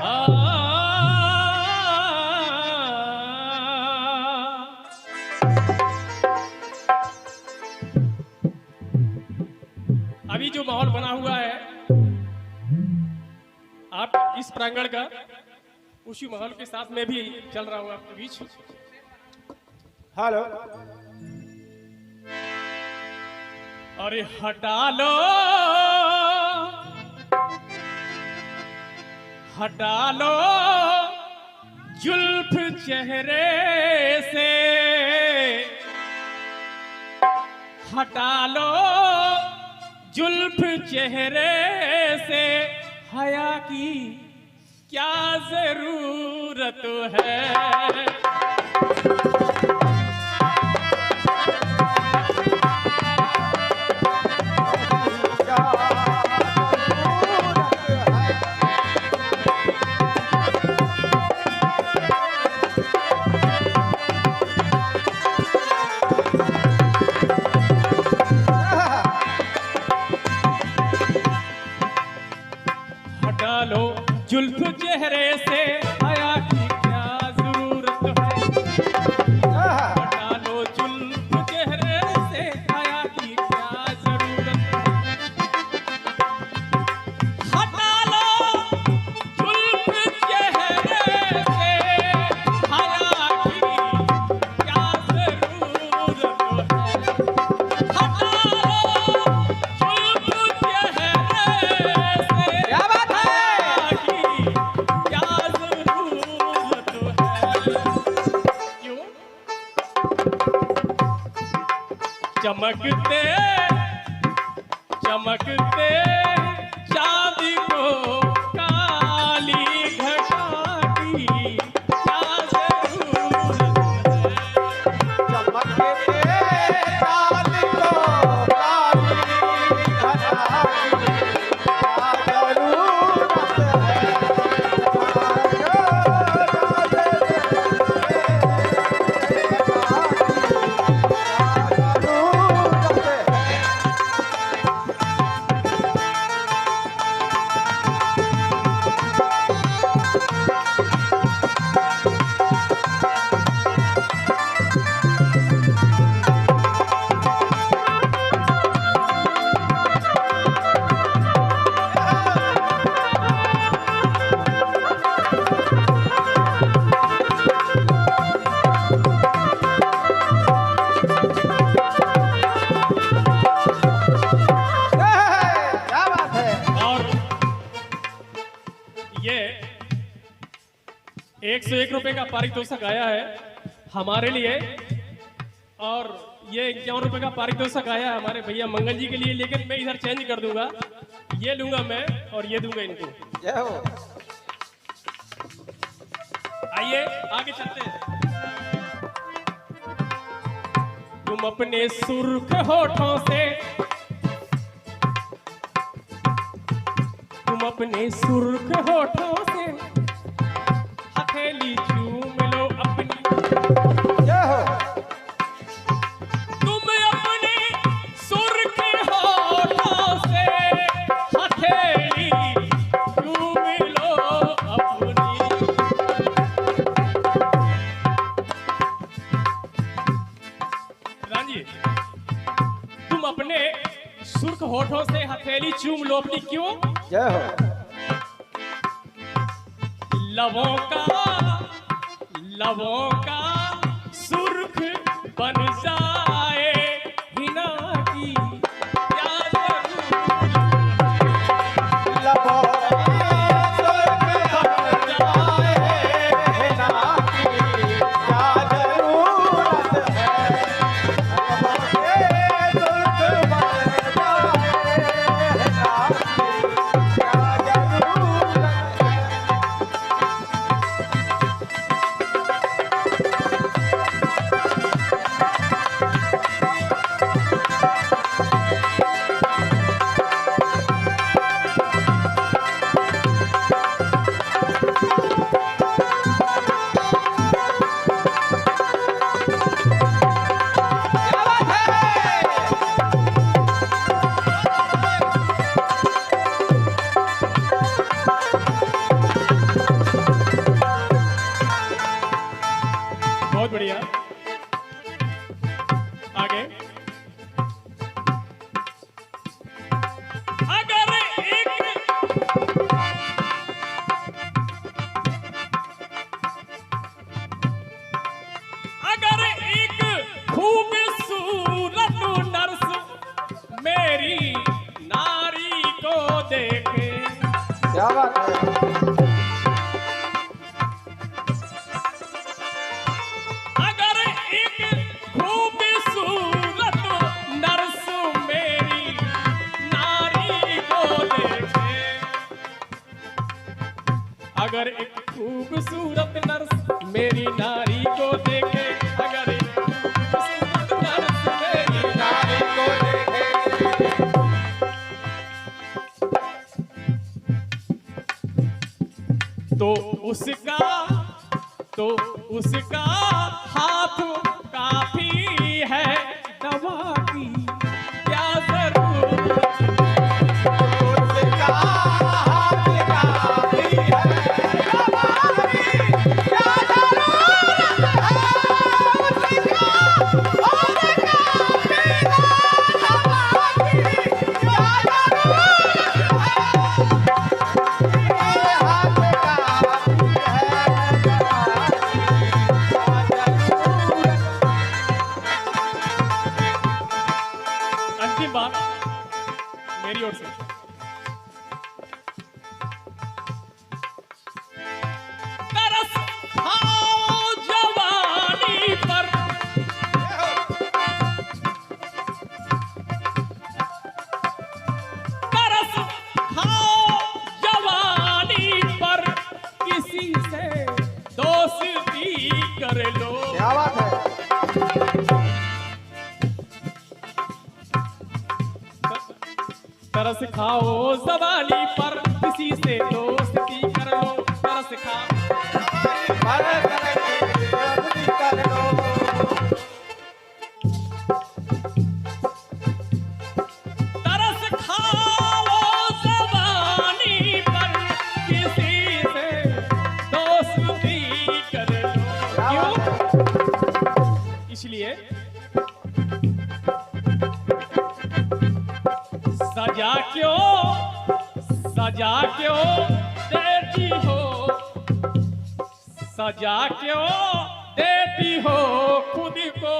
अभी जो माहौल बना हुआ है आप इस प्रांगण का, उसी माहौल के साथ में भी चल रहा हूँ आपके बीच। हेलो। अरे हटा लो, हटा लो जुल्फ चेहरे से, हटा लो जुल्फ चेहरे से, हया की क्या जरूरत है। हटा लो जुल्फ चेहरे से, हया की क्या जरूरत है। हटा लो जुल्फ चेहरे से, हया की क्या जरूरत है। हटा लो जुल्फ चेहरे से, हया की क्या जरूरत है। हटा लो जुल्फ चेहरे से, क्या बात है? चमकते चमकते चांदी को काली घटा की क्या जरूरत है। चमकते चांदी को काली घटा की क्या जरूरत ये 101 रुपए का पारितोषिक आया है हमारे लिए, और ये 51 रुपए का पारितोषिक आया है हमारे भैया मंगल जी के लिए, लेकिन मैं इधर चेंज कर दूंगा, ये लूंगा मैं और ये दूंगा इनको। जय हो। आइए आगे चलते हैं। तुम अपने सुर्ख होठों से, तुम अपने सुर्ख होठों से हथेली चूम लो अपनी। जय हो। तुम अपने सुर्ख होठों से हथेली चूम लो अपनी। राजी, तुम अपने सुर्ख होठों से हथेली चूम लो अपनी। क्यों? जय हो। लबों का सुर्ख बन जाए हिना की क्या जरूरत है। लबों सुर्ख बन जाए हिना की क्या जरूरत है। लबों सुर्ख बन जाए हिना की क्या जरूरत है। क्या बात है। अगर एक खूबसूरत नर्स मेरी नारी को देखे, अगर एक खूबसूरत नर्स मेरी नारी को देखे, अगर एक खूबसूरत नर्स मेरी नारी को देखे, तो उसका हाथ काफी है, दवा की क्या जरूरत। उसका हाथ काफी है, हमारी क्या जरूरत है। उसका हाथ काफी है, हमारी क्या जरूरत है। हाथ काफी है, अंतिम बात मेरी ओर से, तरस खाओ जवानी पर, तरस खाओ जवानी पर, किसी से दोस्ती कर लो। क्या बात है। तरस खाओ जवानी पर, किसी से दोस्ती कर लो। तरस खाओ, तरस खाओ जवानी पर, किसी से दोस्ती कर लो। क्यों? इसलिए सजा क्यों देती हो, सजा क्यों देती हो खुद को।